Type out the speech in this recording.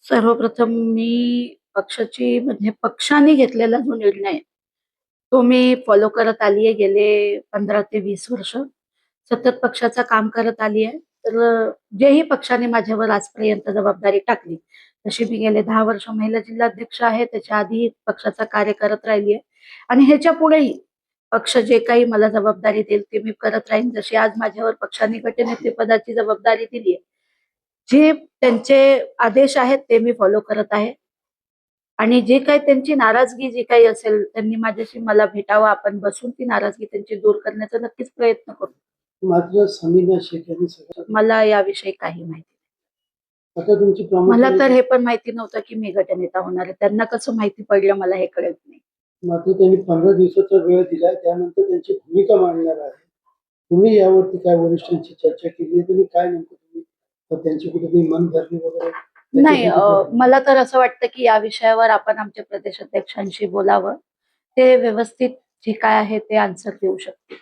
सर्वप्रथम मी पक्षाची म्हणजे पक्षाने घेतलेला जो निर्णय आहे, तो मी फॉलो करत आली आहे गेले 15 ते 20 वर्ष. सतत पक्षाचं काम करत आली आहे. तर जेही पक्षाने माझ्यावर आजपर्यंत जबाबदारी टाकली, तशी मी गेले 10 वर्ष महिला जिल्हाध्यक्ष आहे. त्याच्या आधी पक्षाचं कार्य करत राहिली आहे आणि ह्याच्या पुढेही पक्ष जे काही मला जबाबदारी देईल ते मी करत राहीन. जशी आज माझ्यावर पक्षाने गटनेतेपदाची जबाबदारी दिली आहे. जे त्यांचे आदेश आहेत ते मी फॉलो करत आहे आणि जे काही त्यांची नाराजगी जी काही असेल, त्यांनी माझ्याशी मला भेटावं, आपण बसून ती नाराजगी त्यांची दूर करण्याचा नक्कीच प्रयत्न करू. मात्र समीना शेख यांनी सगळं मला याविषयी काही माहिती आता तुमची नाही. मला तर प्रामुख्याने हे पण माहिती नव्हतं की मी गटनेता होणार आहे. त्यांना कसं माहिती पडलं मला हे कळत नाही. मात्र त्यांनी 15 दिवसाचा वेळ दिलाय, त्यानंतर त्यांची भूमिका मांडणार आहे. तुम्ही यावरती काय वरिष्ठांची चर्चा केली आहे? तुम्ही काय नेमकं तुम्ही त्यांची कुठेतरी मनधरणी वगैरे नाही, त्याच्यासाठी मला तर असं वाटतं की या विषयावर आपण आमच्या प्रदेशाध्यक्षांशी बोलावं. ते व्यवस्थित जे काय आहे ते आन्सर देऊ शकतील.